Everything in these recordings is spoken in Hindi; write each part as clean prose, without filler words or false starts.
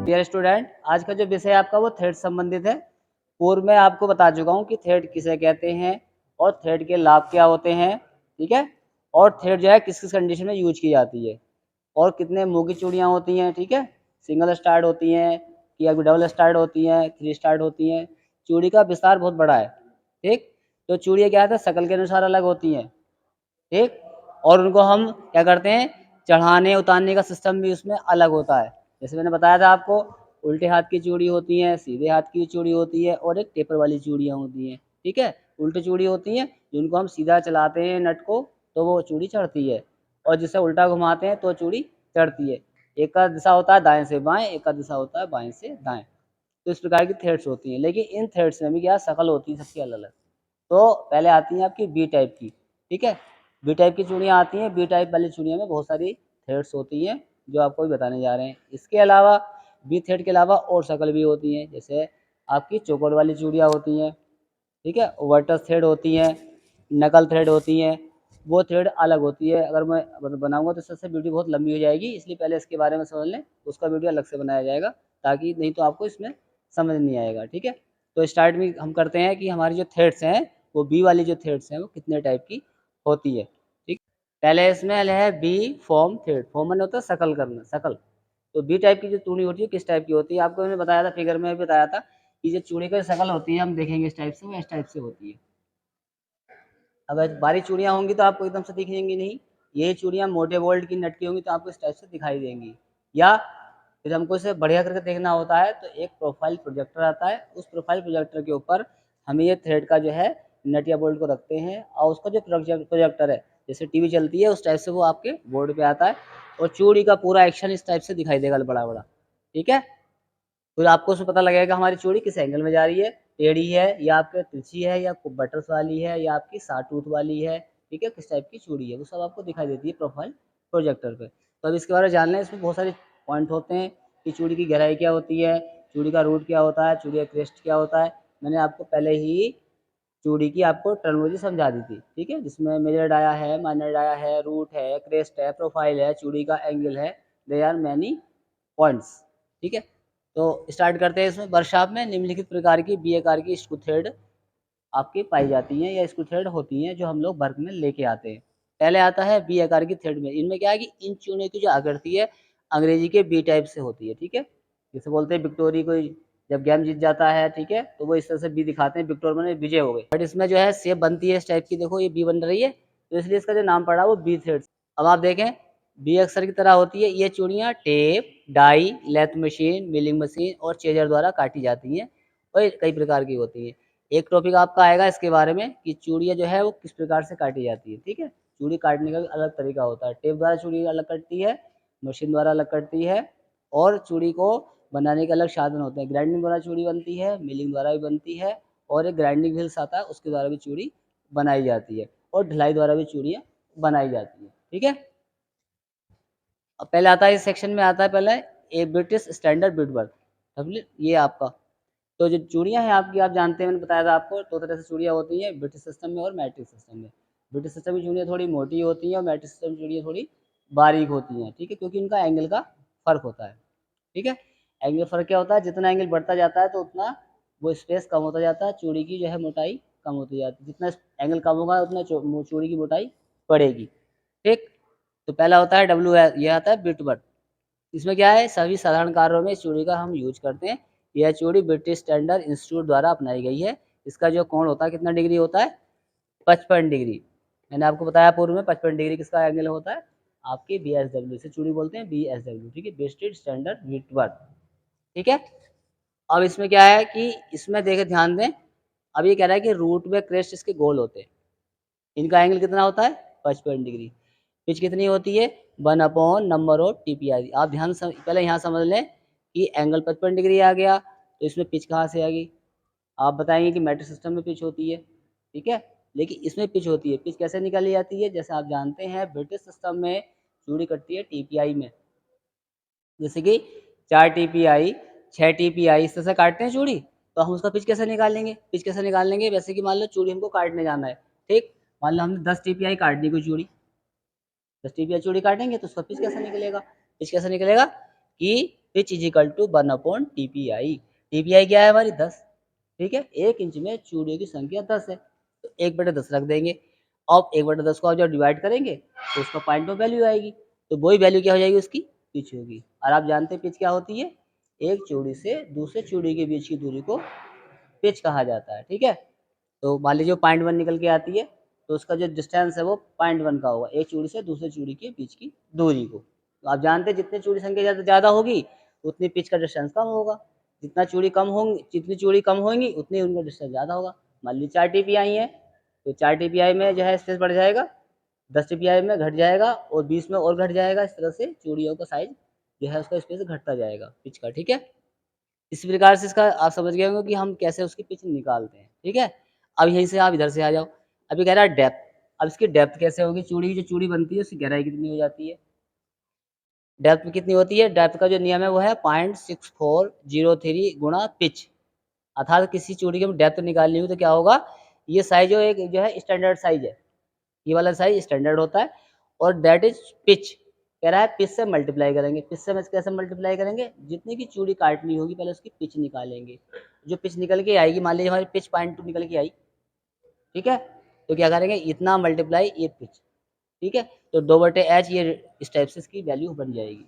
डियर स्टूडेंट, आज का जो विषय आपका वो थ्रेड संबंधित है। पूर्व में आपको बता चुका हूँ कि थ्रेड किसे कहते हैं और थ्रेड के लाभ क्या होते हैं, ठीक है। और थ्रेड जो है किस किस कंडीशन में यूज की जाती है और कितने मुंह की चूड़ियाँ होती हैं, ठीक है। सिंगल स्टार्ट होती हैं या डबल स्टार्ट होती हैं, 3 स्टार्ट होती हैं। चूड़ी का विस्तार बहुत बड़ा है, ठीक। तो चूड़ियाँ क्या है, शकल के अनुसार अलग होती हैं, ठीक। और उनको हम क्या करते हैं, चढ़ाने उतारने का सिस्टम भी उसमें अलग होता है। जैसे मैंने बताया था आपको, उल्टे हाथ की चूड़ी होती हैं, सीधे हाथ की चूड़ी होती है और एक टेपर वाली चूड़ियाँ होती हैं, ठीक है। उल्टी चूड़ी होती हैं जिनको हम सीधा चलाते हैं नट को तो वो चूड़ी चढ़ती है, और जिसे उल्टा घुमाते हैं तो चूड़ी चढ़ती है। एक का दिशा होता है दाएं से बाएं, एक का दिशा होता है बाएं से दाएं। तो इस प्रकार की थ्रेड्स होती हैं, लेकिन इन थ्रेड्स में भी क्या शकल होती है सबकी अलग अलग। तो पहले आती हैं आपकी बी टाइप की, ठीक है। बी टाइप की चूड़ियाँ आती हैं। बी टाइप वाली चूड़ियों में बहुत सारी थ्रेड्स होती हैं जो आपको भी बताने जा रहे हैं। इसके अलावा बी थ्रेड के अलावा और शकल भी होती हैं, जैसे आपकी चौकोर वाली चूड़ियाँ होती हैं, ठीक है। वर्टस थ्रेड होती हैं, नकल थ्रेड होती हैं। वो थ्रेड अलग होती है। अगर मैं बनाऊंगा तो सबसे वीडियो बहुत लंबी हो जाएगी, इसलिए पहले इसके बारे में समझ लें, उसका वीडियो अलग से बनाया जाएगा, ताकि नहीं तो आपको इसमें समझ नहीं आएगा, ठीक है। तो स्टार्ट में हम करते हैं कि हमारी जो थ्रेड्स हैं वो बी वाली जो थ्रेड्स हैं वो कितने टाइप की होती है, ठीक। पहले इसमें है बी फॉर्म थ्रेड। फॉर्म मैंने होता है शकल करना, शकल। तो बी टाइप की जो चूड़ी होती है किस टाइप की होती है, आपको मैंने बताया था, फिगर में भी बताया था कि जो चूड़ी की शकल होती है हम देखेंगे इस टाइप से, वो इस टाइप से होती है। अगर बारीक चूड़ियाँ होंगी तो आपको एकदम से दिखेंगी नहीं। यही चूड़ियाँ मोटे वोल्ट की नट की होंगी तो आपको इस टाइप से दिखाई देंगी। या फिर हमको इसे बढ़िया करके देखना होता है तो एक प्रोफाइल प्रोजेक्टर आता है, उस प्रोफाइल प्रोजेक्टर के ऊपर हमें ये थ्रेड का जो है नट या बोल्ट को रखते हैं, और उसका जो प्रोजेक्टर है, जैसे टीवी चलती है उस टाइप से वो आपके बोर्ड पे आता है, और चूड़ी का पूरा एक्शन इस टाइप से दिखाई देगा बड़ा बड़ा, ठीक है। फिर आपको उसमें पता लगेगा हमारी चूड़ी किस एंगल में जा रही है, टेढ़ी है या आपके तिरछी है या बटर्स वाली है या आपकी साटूथ वाली है, ठीक है, किस टाइप की चूड़ी है, वो सब आपको दिखाई देती है प्रोफाइल प्रोजेक्टर पे। तो अब इसके बारे में जान लें। इसमें बहुत सारे पॉइंट होते हैं कि चूड़ी की गहराई क्या होती है, चूड़ी का रूट क्या होता है, चूड़ी का क्रेस्ट क्या होता है। मैंने आपको पहले ही चूड़ी की आपको टर्मिनोलॉजी समझा दी थी, ठीक है, जिसमें मेजर डाया है, माइनर डाया है, रूट है, क्रेस्ट है, प्रोफाइल है, चूड़ी का एंगल है। दे आर मैनी पॉइंट्स, ठीक है। तो स्टार्ट करते हैं। इसमें वर्कशॉप में निम्नलिखित प्रकार की बी आकार की स्क्रू थ्रेड आपकी पाई जाती हैं या स्क्रू थ्रेड होती हैं जो हम लोग वर्क में लेके आते हैं। पहले आता है बी आकार की थ्रेड में। इनमें क्या है कि इन चूड़ियों की जो आकृति है अंग्रेजी के बी टाइप से होती है, ठीक है। जैसे बोलते हैं विक्टोरी को जब गेम जीत जाता है, ठीक है, तो वो इस तरह से बी दिखाते हैं, विक्टोर मैंने विजय हो गए। बट इसमें जो है शेप बनती है इस टाइप की, देखो ये बी बन रही है, तो इसलिए इसका जो नाम पड़ा वो बी थ्रेड। अब आप देखें बी अक्षर की तरह होती है। ये चूड़ियाँ tap, die, lathe machine, milling machine और चेजर द्वारा काटी जाती हैं, और कई प्रकार की होती हैं। एक टॉपिक आपका आएगा इसके बारे में कि चूड़ियाँ जो है वो किस प्रकार से काटी जाती है, ठीक है। चूड़ी काटने का भी अलग तरीका होता है। टेप द्वारा चूड़ी अलग कटती है, मशीन द्वारा अलग कटती है, और चूड़ी को बनाने के अलग साधन होते हैं। ग्राइंडिंग द्वारा चूड़ी बनती है, मिलिंग द्वारा भी बनती है, और एक ग्राइंडिंग व्हील्स आता है उसके द्वारा भी चूड़ी बनाई जाती है, और ढलाई द्वारा भी चूड़ियाँ बनाई जाती है, ठीक है। अब पहले आता है इस सेक्शन में आता है पहले ए ब्रिटिश स्टैंडर्ड बिटवर्क, ये आपका। तो जो चूड़ियाँ हैं आपकी, आप जानते हैं, मैंने बताया था आपको, दो तरह से चूड़ियाँ होती हैं, ब्रिटिश सिस्टम में और मैट्रिक सिस्टम में। ब्रिटिश सिस्टम की चूड़ियाँ थोड़ी मोटी होती हैं और मैट्रिक सिस्टम की चूड़ियाँ थोड़ी बारीक होती हैं, ठीक है, क्योंकि इनका एंगल का फ़र्क होता है, ठीक है। एंगल फ़र्क क्या होता है, जितना एंगल बढ़ता जाता है तो उतना वो स्पेस कम होता जाता है, चूड़ी की जो है मोटाई कम होती जाती है। जितना एंगल कम होगा उतना चूड़ी की मोटाई बढ़ेगी, ठीक। तो पहला होता है डब्ल्यू, ये आता है बिटवर्क। इसमें क्या है, सभी साधारण कार्यों में इस चूड़ी का हम यूज करते हैं। यह चूड़ी ब्रिटिश स्टैंडर्ड इंस्टीट्यूट द्वारा अपनाई गई है। इसका जो कोण होता है कितना डिग्री होता है, 55 डिग्री। मैंने आपको बताया पूर्व में 55 डिग्री किसका एंगल होता है, आपकी बी एस डब्ल्यू से चूड़ी बोलते हैं, बी एस डब्ल्यू, ठीक है, ब्रिटिश स्टैंडर्ड बिटवर्क, ठीक है। अब इसमें क्या है कि इसमें देखे ध्यान दें, अब ये कह रहा है कि रूट में क्रेस्ट इसके गोल होते हैं। इनका एंगल कितना होता है, 55 डिग्री। पिच कितनी होती है, 1 नंबर ऑफ टीपीआई। आप पहले यहाँ समझ लें कि एंगल 55 डिग्री आ गया, तो इसमें पिच कहाँ से आ गई। आप बताएंगे कि मैट्रिक सिस्टम में पिच होती है, ठीक है, लेकिन इसमें पिच होती है। पिच कैसे निकाली जाती है, जैसे आप जानते हैं ब्रिटिश सिस्टम में चूड़ी कटती है टीपीआई में, जैसे कि 4 टीपीआई, 6 टीपीआई, इस तरह से काटते हैं चूड़ी। तो हम उसका पिच कैसे निकालेंगे, पिच कैसे निकालेंगे, वैसे कि मान लो चूड़ी हमको काटने जाना है, ठीक। मान लो हमने 10 टीपीआई काट दी कोई चूड़ी, 10 टीपीआई चूड़ी काटेंगे तो उसका पिच कैसे निकलेगा, पिच कैसे निकलेगा कि pitch is equal to 1/TPI। TPI क्या है हमारी 10, ठीक है। 1 इंच में चूड़ियों की संख्या 10 है, तो 1/10 रख देंगे। अब 1/10 को आप जब डिवाइड करेंगे तो उसका पॉइंट ऑफ वैल्यू आएगी, तो वही वैल्यू क्या हो जाएगी उसकी, पिच होगी। और आप जानते हैं पिच क्या होती है, एक चूड़ी से दूसरे चूड़ी के बीच की दूरी को पिच कहा जाता है, ठीक है। तो मान लीजिए 0.1 निकल के आती है, तो उसका जो डिस्टेंस है वो 0.1 का होगा, एक चूड़ी से दूसरे चूड़ी के बीच की दूरी को। तो आप जानते हैं जितनी चूड़ी संख्या ज़्यादा होगी उतनी पिच का डिस्टेंस कम होगा, जितनी चूड़ी कम होंगी उतनी उनका डिस्टेंस ज़्यादा होगा। मान लीजिए 4 TPI है, तो 4 TPI में जो है स्पेस बढ़ जाएगा, 10 TPI में घट जाएगा और 20 में और घट जाएगा। इस तरह से चूड़ियों का साइज जो है उसका स्पेस घटता जाएगा पिच का, ठीक है। इस प्रकार से इसका आप समझ गए होंगे कि हम कैसे उसकी पिच निकालते हैं, ठीक है। अब यहीं से आप इधर से आ जाओ, अभी कह रहा है डेप्थ। अब इसकी डेप्थ कैसे होगी, चूड़ी जो चूड़ी बनती है उसकी गहराई कितनी हो जाती है, डेप्थ कितनी होती है, डेप्थ का जो नियम है वो है 0.6403 गुणा पिच। अर्थात किसी चूड़ी की डेप्थ निकालनी हो तो क्या होगा, ये साइज जो है स्टैंडर्ड साइज है, ये वाला साइज स्टैंडर्ड होता है, और दैट इज पिच। कह रहा है पिच से मल्टीप्लाई करेंगे, पिच से कैसे मल्टीप्लाई करेंगे, जितनी की चूड़ी काटनी होगी पहले उसकी पिच निकालेंगे। जो पिच निकल के आएगी, मान लीजिए हमारी पिच 0.2 निकल के आई, ठीक है, तो क्या करेंगे इतना मल्टीप्लाई ये पिच, ठीक है। तो 2/h ये इस टाइप से इसकी वैल्यू बन जाएगी।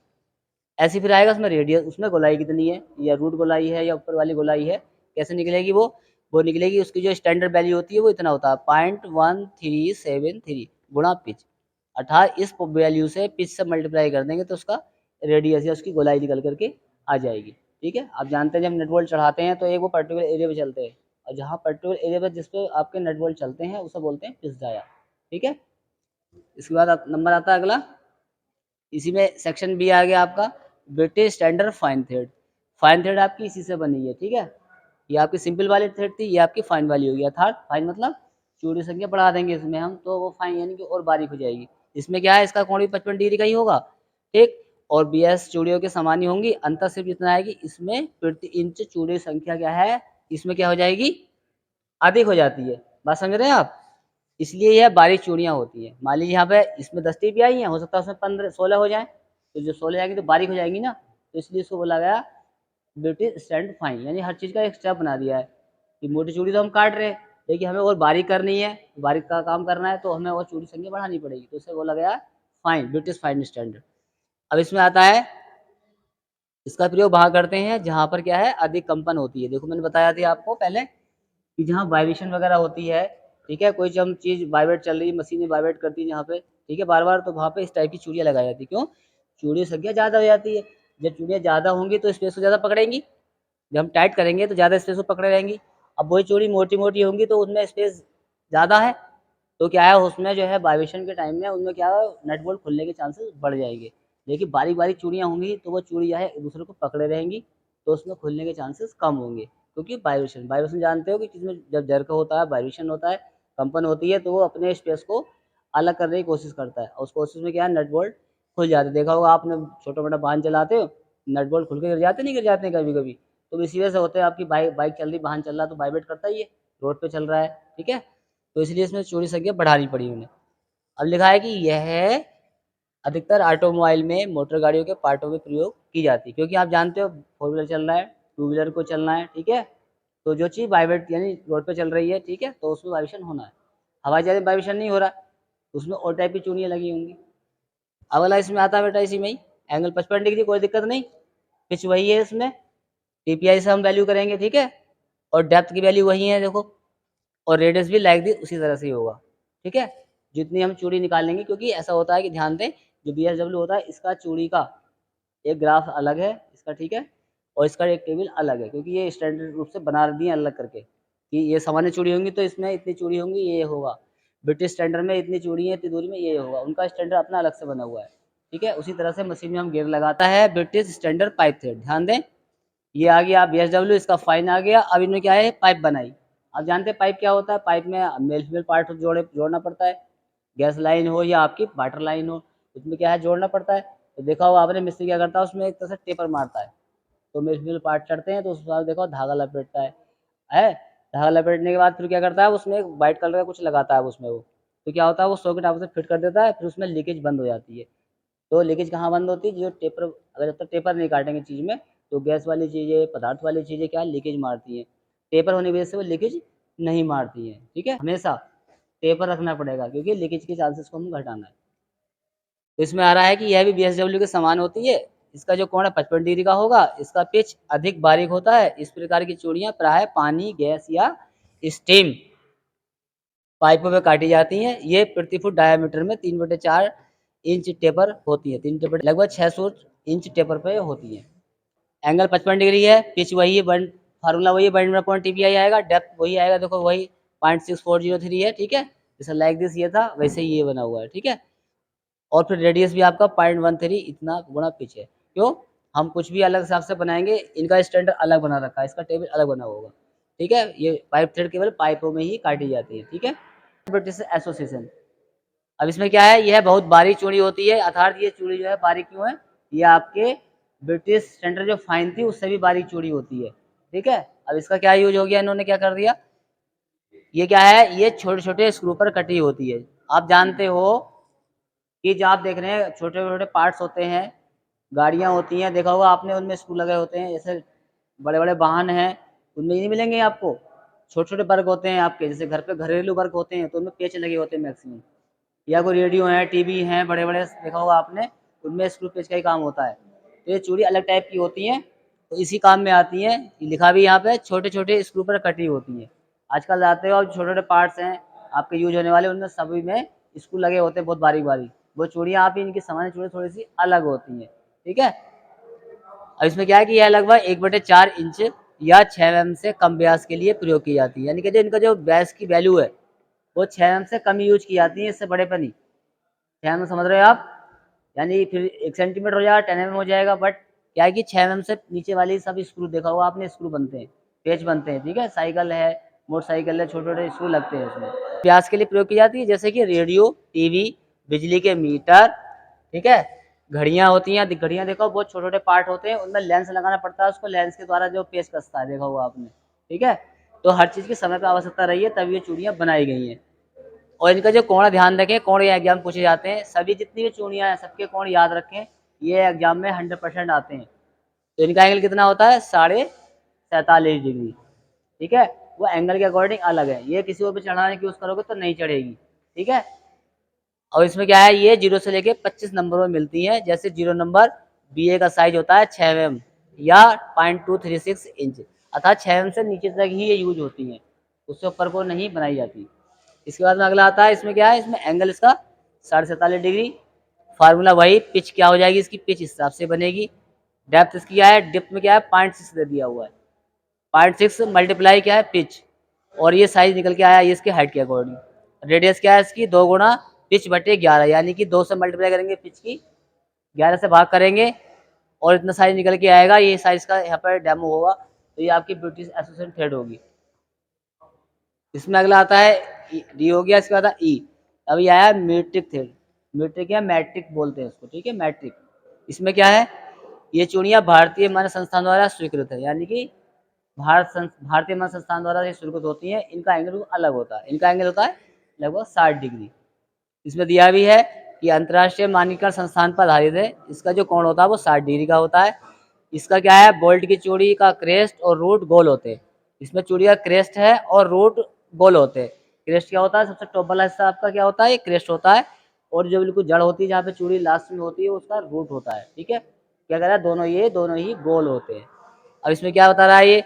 ऐसे फिर आएगा उसमें रेडियस, उसमें गोलाई कितनी है, या रूट गोलाई है या ऊपर वाली गोलाई है, कैसे निकलेगी वो निकलेगी, उसकी जो स्टैंडर्ड वैल्यू होती है वो इतना होता है 0.1373 गुणा पिच। अर्थात इस वैल्यू से पिच से मल्टीप्लाई कर देंगे तो उसका रेडियस या उसकी गोलाई निकल करके आ जाएगी, ठीक है। आप जानते हैं जब नट बोल्ट चढ़ाते हैं तो एक वो पर्टिकुलर एरिया पे चलते हैं, और जहाँ पर्टिकुलर एरिया पे जिस पे आपके नट बोल्ट चलते हैं उसे बोलते हैं पिच डाया, ठीक है। इसके बाद नंबर आता है अगला, इसी में सेक्शन बी आ गया आपका, British standard fine thread. Fine thread आपकी इसी से बनी है, ठीक है। ये आपकी सिंपल वाली थ्रेड थी, ये आपकी फाइन वाली होगी। अर्थात फाइन मतलब चूड़ी संख्या बढ़ा देंगे इसमें हम, तो वो फाइन यानी कि और बारीक हो जाएगी। इसमें क्या है, इसका कोण भी 55 डिग्री का ही होगा, ठीक। और BS चूड़ियों के समान ही होंगी, अंतर सिर्फ इतना है कि इसमें प्रति इंच चूड़ी संख्या क्या है, इसमें क्या हो जाएगी, अधिक हो जाती है। बात समझ रहे हैं आप, इसलिए यह बारीक चूड़ियाँ होती हैं। मान लीजिए यहाँ पे इसमें 10 TPI हैं, हो सकता है उसमें 15-16 हो जाएँ, तो जो 16 जाएंगी तो बारीक हो जाएंगी ना, तो इसलिए इसको बोला गया ब्रिटिश स्टैंडर्ड फाइन, यानी हर चीज़ का एक स्टेप बना दिया है कि मोटी चूड़ी तो हम काट रहे हैं, लेकिन हमें और बारीक करनी है, बारीक का काम करना है, तो हमें और चूड़ी संख्या बढ़ानी पड़ेगी, तो इसे बोला गया फाइन, ब्रिटिश फाइन स्टैंडर्ड। अब इसमें आता है, इसका प्रयोग वहाँ करते हैं जहाँ पर क्या है, अधिक कंपन होती है। देखो मैंने बताया था आपको पहले कि जहाँ वाइब्रेशन वगैरह होती है, ठीक है, कोई जब चीज़ वाइब्रेट चल रही है, मशीनें वाइब्रेट करती हैं जहाँ पे, ठीक है, बार बार, तो वहाँ पे इस टाइप की चूड़ियाँ लगाई जाती है। क्यों, चूड़ियों की संख्या ज़्यादा हो जाती है, जब चूड़ियाँ ज़्यादा होंगी तो स्पेस को ज़्यादा पकड़ेंगी, जब हम टाइट करेंगे तो ज़्यादा स्पेस को पकड़े रहेंगी। अब वही चूड़ी मोटी मोटी होंगी तो उनमें स्पेस ज़्यादा है, तो क्या है उसमें जो है वाइब्रेशन के टाइम में उनमें क्या है, नट बोल्ट खुलने के चांसेस बढ़ जाएंगे। लेकिन बारीक बारीक चूड़ियाँ होंगी तो वो चूड़ी जो है एक दूसरे को पकड़े रहेंगी, तो उसमें खुलने के चांसेस कम होंगे, क्योंकि वाइब्रेशन वाइब्रेशन जानते हो कि जिसमें जब जर्क होता है, वाइब्रेशन होता है, कंपन होती है, तो वो अपने स्पेस को अलग करने की कोशिश करता है, और उस कोशिश में क्या है, नट बोल्ट खुल जाते हैं। देखा होगा आपने, छोटा मोटा वाहन चलाते हो, नट बोल्ट खुल के गिर जाते, नहीं गिर जाते हैं कभी कभी, तो इसी वजह से होते हैं। आपकी बाइक बाइक चल रही, वाहन चल रहा है तो वाइब्रेट करता ही है, रोड पे चल रहा है, ठीक है, तो इसलिए इसमें चूड़ी संख्या बढ़ानी पड़ी उन्हें। अब लिखा है कि यह अधिकतर ऑटोमोबाइल में मोटर गाड़ियों के पार्टों में प्रयोग की जाती है, क्योंकि आप जानते हो 4 व्हीलर चल रहा है, 2 व्हीलर को चलना है, ठीक है, तो जो चीज़ वाइब्रेट यानी रोड पे चल रही है, ठीक है, तो उसमें वाइब्रेशन होना है। हवाई जहाज में वाइब्रेशन नहीं हो रहा, उसमें और टाइप की चूड़ियाँ लगी होंगी। अब वाला इसमें आता है बेटा, इसी में ही एंगल 55 डिग्री, कोई दिक्कत नहीं, पिच वही है इसमें, TPI से हम वैल्यू करेंगे, ठीक है, और डेप्थ की वैल्यू वही है देखो, और रेडियस भी लाइक दिस उसी तरह से ही होगा, ठीक है। जितनी हम चूड़ी निकालेंगे, क्योंकि ऐसा होता है कि ध्यान दें, जो BSW होता है इसका चूड़ी का एक ग्राफ अलग है इसका, ठीक है, और इसका एक टेबल अलग है, क्योंकि ये स्टैंडर्ड रूप से बना दिए अलग करके कि ये सामान्य चूड़ी होंगी तो इसमें इतनी चूड़ी होंगी, ये होगा, ब्रिटिश स्टैंडर्ड में इतनी चूड़ी है, इतनी दूरी में ये होगा, उनका स्टैंडर्ड अपना अलग से बना हुआ है, ठीक है। उसी तरह से मशीन में हम गेयर लगाता है ब्रिटिश स्टैंडर्ड पाइप थ्रेड। ध्यान दें, ये आ गया BSW, इसका फाइन आ गया। अब इनमें क्या है, पाइप बनाई। आप जानते हैं पाइप क्या होता है, पाइप में मेल फीमेल पार्ट जोड़ना पड़ता है, गैस लाइन हो या आपकी वाटर लाइन हो, उसमें क्या है, जोड़ना पड़ता है। तो देखा होगा आपने मिस्त्री क्या करता है, उसमें एक तरह से टेपर मारता है, तो मेल फीमेल पार्ट चढ़ते हैं, तो उस बाद देखो धागा लपेटता है, धागा लपेटने के बाद फिर क्या करता है, उसमें एक वाइट कलर का कुछ लगाता है उसमें वो, तो क्या होता है, वो सॉकेट आपस में फिट कर देता है, फिर उसमें लीकेज बंद हो जाती है। तो लीकेज कहाँ बंद होती है? जो टेपर, अगर जब तक टेपर नहीं काटेंगे चीज़ में, तो गैस वाली चीज़ें, पदार्थ वाली चीज़ें क्या है, लीकेज मारती हैं। टेपर होने की वजह से वो लीकेज नहीं मारती हैं, ठीक है? हमेशा टेपर रखना पड़ेगा क्योंकि लीकेज के चांसेस को हमें घटाना है। तो इसमें आ रहा है कि यह भी बीएसडब्ल्यू के समान होती है। इसका जो कोण है 55 डिग्री का होगा, इसका पिच अधिक बारीक होता है। इस प्रकार की चूड़ियाँ प्रायः पानी, गैस या स्टीम पाइपों में काटी जाती हैं। ये प्रति फुट डायामीटर में 3/4 इंच टेपर होती है। 3 टेपर लगभग 600 इंच टेपर पे होती है। एंगल 55 डिग्री है, पिच वही है, वन फार्मूला वही है, 1/TPI आएगा, डेप्थ वही आएगा, देखो वही 0.6403 है, ठीक है? जैसे लाइक दिस ये था, वैसे ही ये बना हुआ है, ठीक है? और फिर रेडियस भी आपका 0.13 इतना गुणा पिच है। क्यों? हम कुछ भी अलग हिसाब से बनाएँगे, इनका स्टैंडर्ड अलग बना रखा है, इसका टेबल अलग बना होगा, ठीक है? ये पाइप थ्रेड केवल पाइपों में ही काटी जाती है, ठीक है? British association. अब इसमें क्या है, यह बहुत बारीक चूड़ी होती है, अर्थात ये चूड़ी जो है बारीक क्यों है? ये आपके ब्रिटिश स्टैंडर्ड जो फाइन थी उससे भी बारीक चूड़ी होती है, ठीक है? अब इसका क्या यूज हो गया, इन्होंने क्या कर दिया, ये क्या है, ये छोटे-छोटे स्क्रू पर कटी होती है। आप जानते हो कि जो आप देख रहे हैं छोटे-छोटे पार्ट्स होते हैं, गाड़ियाँ होती हैं, देखा होगा आपने, उनमें स्क्रू लगे होते हैं, जैसे बड़े-बड़े वाहन हैं, उनमें ये नहीं मिलेंगे आपको? छोटे-छोटे वर्क होते हैं आपके, जैसे घर पे घरेलू वर्क होते हैं, तो उनमें पेच लगे होते हैं मैक्सिमम। या कोई रेडियो है, टीवी हैं, बड़े-बड़े देखा होगा आपने, उनमें स्क्रू पेंच का ही काम होता है। तो ये चूड़ी अलग टाइप की होती हैं, तो इसी काम में आती हैं। लिखा भी यहाँ पे छोटे-छोटे स्क्रू पर कटी होती हैं। आजकल जानते हो आप छोटे-छोटे पार्ट्स हैं, आपके यूज़ होने वाले, उनमें सभी में स्क्रू लगे होते हैं बहुत बारीक-बारीक। वो चूड़ियाँ आप ही, इनकी सामान्य चूड़ियाँ थोड़ी-सी अलग होती हैं, ठीक है? अब इसमें क्या है कि यह लगभग 1/4 इंच या 6 एमएम से कम व्यास के लिए प्रयोग की जाती है। यानी कि जो इनका जो व्यास की वैल्यू है, वो 6 एमएम से कम यूज़ की जाती है, इससे बड़े पे नहीं। 6 एमएम समझ रहे हो आप? यानी फिर 1 सेंटीमीटर हो जाएगा, 10 एमएम हो जाएगा, बट क्या है कि 6 एमएम से नीचे वाली सब स्क्रू देखा होगा आपने, स्क्रू बनते हैं, पेच बनते हैं, ठीक है? साइकिल है, मोटरसाइकिल है, छोटे-छोटे स्क्रू लगते हैं उसमें। व्यास के लिए प्रयोग की जाती है, जैसे कि रेडियो, टीवी, बिजली के मीटर, ठीक है? घड़ियाँ होती हैं, घड़ियाँ देखो बहुत छोटे-छोटे पार्ट होते हैं, उनमें लेंस लगाना पड़ता है, उसको लेंस के द्वारा जो पेच कसता है, देखा होगा आपने, ठीक है? तो हर चीज़ की समय पे आवश्यकता रही है, तब ये चूड़ियाँ बनाई गई हैं। और इनका जो कोण ध्यान रखें, कोण ये एग्जाम पूछे जाते हैं, सभी जितनी भी चूड़ियाँ हैं, सबके कोण याद रखें, ये एग्जाम में 100% आते हैं। तो इनका एंगल कितना होता है? 47.5 डिग्री, ठीक है? वो एंगल के अकॉर्डिंग अलग है, ये किसी और पे चढ़ाने की कोशिश करोगे तो नहीं चढ़ेगी, ठीक है? और इसमें क्या है, ये 0 से लेके 25 नंबरों में मिलती हैं। जैसे 0 नंबर बीए का साइज होता है 6 एमएम या 0.236 इंच, अर्थात 6 एमएम से नीचे तक ही ये यूज होती हैं, उससे ऊपर को नहीं बनाई जाती। इसके बाद में अगला आता है, इसमें क्या है, इसमें एंगल इसका 47.5 डिग्री, फार्मूला वही, पिच क्या हो जाएगी, इसकी पिच इस हिसाब से बनेगी। डेप्थ इसकी क्या है, डेप्थ में क्या है 0.6 दे दिया हुआ है, 0.6 मल्टीप्लाई क्या है पिच, और ये साइज निकल के आया ये इसके हाइट के अकॉर्डिंग। रेडियस क्या है इसकी 2 गुणा पिच बटे 11, यानी कि 2 से मल्टीप्लाई करेंगे पिच की, 11 से भाग करेंगे और इतना साइज निकल के आएगा। ये साइज का यहाँ पर डेमो होगा, तो ये आपकी ब्रिटिश एसोसिएशन थ्रेड होगी। इसमें अगला आता है डी हो गया, इसके बाद ई। अभी आया मीट्रिक थ्रेड, मीट्रिक या मैट्रिक बोलते हैं इसको, ठीक है? मैट्रिक। इसमें क्या है, ये चूड़ियाँ भारतीय मानक संस्थान द्वारा स्वीकृत है, यानी कि भारतीय मानक संस्थान द्वारा ये स्वीकृत होती हैं। इनका एंगल अलग होता है, इनका एंगल होता है लगभग 60 डिग्री। इसमें दिया भी है कि अंतर्राष्ट्रीय मानकीकरण संस्थान पर आधारित है, इसका जो कोण होता है वो 60 डिग्री का होता है। इसका क्या है, बोल्ट की चूड़ी का क्रेस्ट और रूट गोल होते हैं। इसमें चूड़ी का क्रेस्ट है और रूट गोल होते हैं। क्रेस्ट क्या होता है, सबसे टॉप वाला हिस्सा आपका क्या होता है, ये क्रेस्ट होता है, और जो बिल्कुल जड़ होती है जहाँ पे चूड़ी लास्ट में होती है उसका रूट होता है, ठीक है? क्या कह रहा है, दोनों ही गोल होते हैं। अब इसमें क्या बता रहा है ये,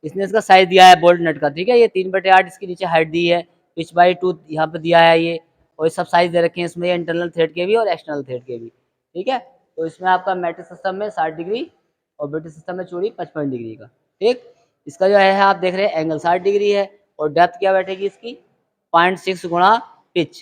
इसने इसका साइज दिया है बोल्ट नट का, ठीक है? ये 3/8 इसकी नीचे हाइट दी है, पिच बाई 2 यहाँ पे दिया है ये, और सब साइज दे रखे हैं इसमें, इंटरनल थ्रेड के भी और एक्सटर्नल थ्रेड के भी, ठीक है? तो इसमें आपका मैट्रिक सिस्टम में 60 डिग्री और ब्रिटिश सिस्टम में चूड़ी 55 डिग्री का, ठीक? इसका जो है आप देख रहे हैं एंगल 60 डिग्री है, और डेप्थ क्या बैठेगी इसकी 0.6 गुणा पिच,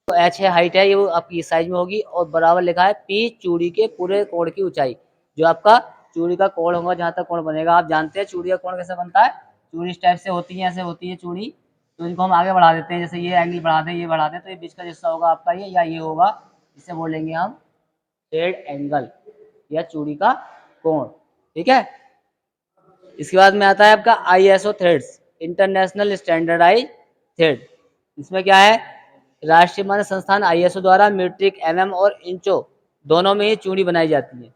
तो एच है हाइट है, ये वो आपकी इस साइज में होगी, और बराबर लिखा है पी चूड़ी के पूरे कोण की ऊंचाई। जो आपका चूड़ी का कोण होगा, जहाँ तक कोण बनेगा, आप जानते हैं चूड़ी का कोण कैसे बनता है, चूड़ी इस टाइप से होती है, ऐसे होती है चूड़ी, तो इनको हम आगे बढ़ा देते हैं, जैसे ये एंगल बढ़ा दें, ये बढ़ा दें, तो ये बीच का हिस्सा होगा आपका ये, या ये होगा, इसे बोलेंगे हम थ्रेड एंगल या चूड़ी का कोण, ठीक है? इसके बाद में आता है आपका ISO threads, international standardize thread. इसमें क्या है, राष्ट्रीय मानक संस्थान आईएसओ द्वारा मीट्रिक, एमएम और इंचो दोनों में ही चूड़ी बनाई जाती है।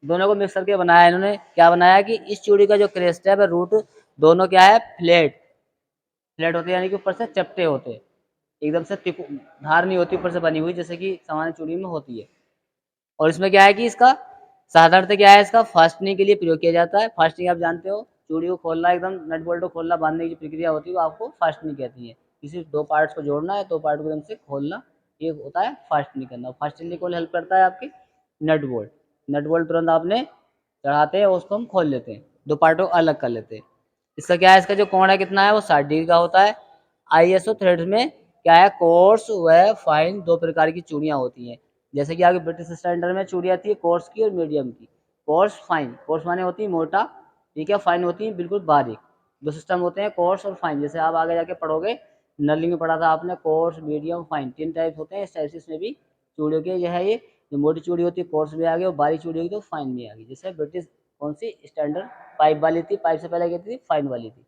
दोनों को मिक्स करके बनाया इन्होंने, क्या बनाया कि इस चूड़ी का जो क्रेस्ट है वह रूट दोनों क्या है, फ्लैट फ्लैट होते हैं, यानी कि ऊपर से चपटे होते हैं, एकदम से धार नहीं होती ऊपर से बनी हुई जैसे कि सामान्य चूड़ी में होती है। और इसमें क्या है कि इसका साधारणतः क्या है, इसका फास्टनिंग के लिए प्रयोग किया जाता है। फास्टनिंग आप जानते हो, चूड़ी को खोलना, एकदम नट बोल्ट को खोलना, बांधने की प्रक्रिया होती है, वो आपको फास्टनिंग कहती है। किसी दो पार्ट्स को जोड़ना है, दो पार्ट को एकदम से खोलना, ये होता है फास्टनिंग करना। फास्टनिंग को हेल्प करता है आपकी नट बोल्ट। नट बोल्ट तुरंत आपने चढ़ाते हैं, उसको हम खोल लेते हैं, दो पार्टों को अलग कर लेते हैं। इसका क्या है, इसका जो कोण है कितना है, वो 60 डिग्री का होता है। आईएसओ थ्रेड्स में क्या है, कोर्स व फाइन दो प्रकार की चूड़ियाँ होती हैं। जैसे कि आपके ब्रिटिश स्टैंडर्ड में चूड़ी आती है कोर्स की और मीडियम की। कोर्स फाइन, कोर्स माने होती है मोटा, ठीक है, फाइन होती है बिल्कुल बारीक। दो सिस्टम होते हैं कोर्स और फाइन, जैसे आप आगे जाके पढ़ोगे, नर्लिंग में पढ़ा था आपने, कोर्स मीडियम फाइन, तीन टाइप होते हैं। इस टाइप से इसमें भी चूड़ियों के यह है, ये जो मोटी चूड़ी होती है कोर्स में आ गई, और बारीक चूड़ी होगी तो फाइन में आ गई। जैसे ब्रिटिश कौन सी स्टैंडर्ड पाइप वाली थी, पाइप से पहले कहती थी फाइन वाली थी,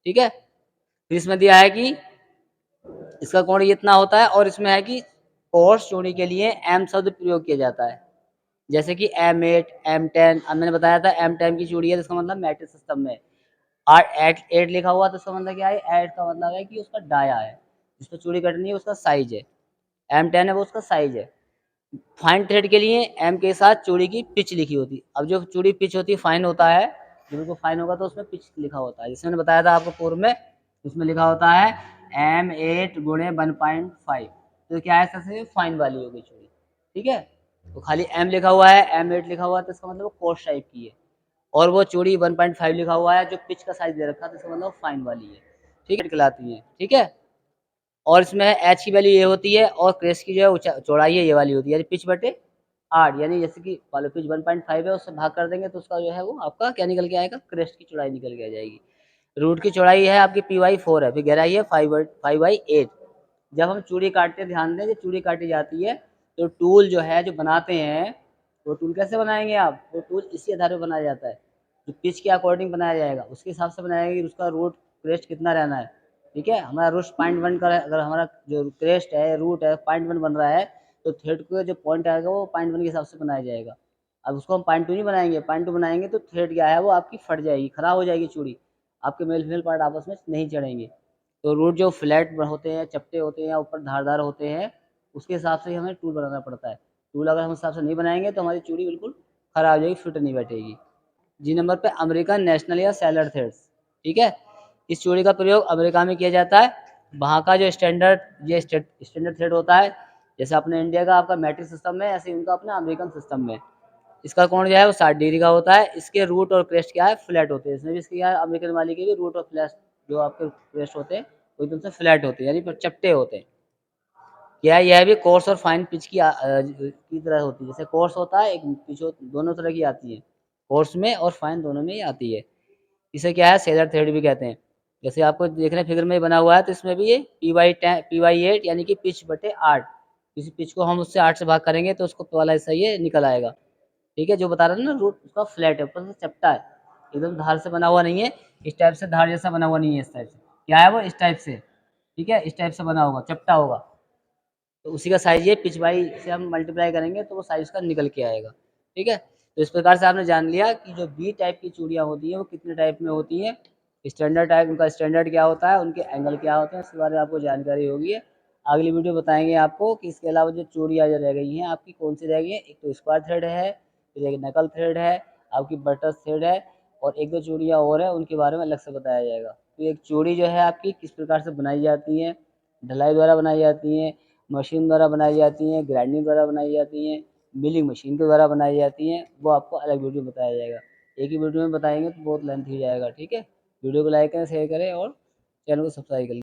ठीक है। फिर इसमें दिया है कि इसका कोण इतना होता है, और इसमें है कि कोर्स चूड़ी के लिए एम शब्द प्रयोग किया जाता है, जैसे कि M8 M10। अब मैंने बताया था M10 की चूड़ी है तो इसका मतलब मैट्रिक सिस्टम में, और 8 लिखा हुआ तो इसका मतलब क्या है, 8 का मतलब है कि उसका डाया है, जिसको चूड़ी कटनी है उसका साइज है। M10 है वो उसका साइज है। फाइन थ्रेड के लिए एम के साथ चूड़ी की पिच लिखी होती है। अब जो चूड़ी पिच होती है फाइन होता है, जो बिल्कुल फाइन होगा तो उसमें पिच लिखा होता है, जैसे मैंने बताया था आपको पूर्व में, उसमें लिखा होता है M8 गुणे 1.5, तो क्या है, सबसे फाइन वाली होगी चूड़ी, ठीक है। तो खाली एम लिखा हुआ है, M8 लिखा हुआ है तो इसका मतलब वो कोर्स टाइप की है, और वो चूड़ी 1.5 लिखा हुआ है जो पिच का साइज दे रखा है तो इसका मतलब फाइन वाली है, ठीक है, कहलाती है, ठीक है। और इसमें एच की वैल्यू ये होती है, और क्रेस्ट की जो है चौड़ाई है ये वाली होती है, यानी पिच बटे 8, यानी जैसे कि मान लो पिच 1.5 है, उससे भाग कर देंगे तो उसका जो है वो आपका क्या निकल के आएगा, क्रेस्ट की चौड़ाई निकल के आ जाएगी। रूट की चौड़ाई है आपकी Py4 है, फिर गहराई है 5/8। जब हम चूड़ी काटते हैं, ध्यान दें, जब चूड़ी काटी जाती है तो टूल जो है जो बनाते हैं, वो टूल कैसे बनाएंगे आप, वो टूल इसी आधार पर बनाया जाता है, जो पिच के अकॉर्डिंग बनाया जाएगा उसके हिसाब से बनाया जाएगा कि उसका रूट क्रेस्ट कितना रहना है, ठीक है। हमारा रूट 0.1 का अगर हमारा जो क्रेस्ट है रूट है 0.1 बन रहा है, तो थ्रेड का जो पॉइंट आएगा वो 0.1 के हिसाब से बनाया जाएगा। अब उसको हम 0.2 नहीं बनाएंगे, 0.2 बनाएंगे तो थ्रेड क्या है वो आपकी फट जाएगी, खराब हो जाएगी चूड़ी, आपके मेल फीमेल पार्ट आपस में नहीं चढ़ेंगे। तो रूट जो फ्लैट होते हैं, चपटे होते हैं या ऊपर धारदार होते हैं, उसके हिसाब से ही हमें टूल बनाना पड़ता है। टूल अगर हम उस हिसाब से नहीं बनाएंगे तो हमारी चूड़ी बिल्कुल खराब हो जाएगी, फिट नहीं बैठेगी। जी नंबर पे अमेरिकन नेशनल या सैलर थ्रेड्स, ठीक है। इस चूड़ी का प्रयोग अमेरिका में किया जाता है। वहाँ का जो स्टैंडर्ड ये स्टैंडर्ड थ्रेड होता है, जैसे अपने इंडिया का आपका मैट्रिक सिस्टम में, ऐसे ही उनका अपना अमेरिकन सिस्टम में। इसका कोण जो है वो 60 डिग्री का होता है। इसके रूट और क्रेस्ट क्या है, फ्लैट होते हैं। इसमें भी इसके क्या है, अमेरिकन वाली के भी रूट और फ्लैट जो आपके क्रेस्ट होते हैं वो एकदम से फ्लैट होते हैं, यानी चपटे होते हैं। क्या है, यह भी कोर्स और फाइन पिच की तरह होती है। जैसे कोर्स होता है, एक पिच दोनों तरह की आती है, कोर्स में और फाइन दोनों में ही आती है। इसे क्या है, सेलर थ्रेड भी कहते हैं। जैसे आपको देख रहे हैं फिगर में बना हुआ है, तो इसमें भी ये Py8 यानी कि पिच बटे 8, किसी पिच को हम उससे 8 से भाग करेंगे तो उसको वाला हिस्सा ये निकल आएगा, ठीक है। जो बता रहा था ना, रूट उसका फ्लैट है, ऊपर से चपटा है, एकदम धार से बना हुआ नहीं है, इस टाइप से धार जैसा बना हुआ नहीं है, इस टाइप से क्या है वो, इस टाइप से, ठीक है, इस टाइप से बना होगा, चपटा होगा। तो उसी का साइज ये पिच बाई से हम मल्टीप्लाई करेंगे तो वो साइज का निकल के आएगा, ठीक है। तो इस प्रकार से आपने जान लिया कि जो बी टाइप की चूड़ियाँ होती हैं वो कितने टाइप में होती हैं, स्टैंडर्ड टाइप, उनका स्टैंडर्ड क्या होता है, उनके एंगल क्या होते हैं, इसके बारे में आपको जानकारी होगी। अगली वीडियो बताएंगे आपको कि इसके अलावा जो चूड़ियाँ जो रह गई हैं आपकी कौन सी रह गई हैं। एक तो स्क्वायर थ्रेड है, फिर एक नकल थ्रेड है, आपकी बटर थ्रेड है, और एक दो चूड़ियाँ और है, उनके बारे में अलग से बताया जाएगा। तो एक चूड़ी जो है आपकी किस प्रकार से बनाई जाती है, ढलाई द्वारा बनाई जाती हैं, मशीन द्वारा बनाई जाती हैं, ग्राइंडिंग द्वारा बनाई जाती हैं, मिलिंग मशीन के द्वारा बनाई जाती हैं, वो आपको अलग वीडियो में बताया जाएगा। एक ही वीडियो में बताएंगे तो बहुत लेंथ हो जाएगा, ठीक है। वीडियो को लाइक करें, शेयर करें और चैनल को सब्सक्राइब करें।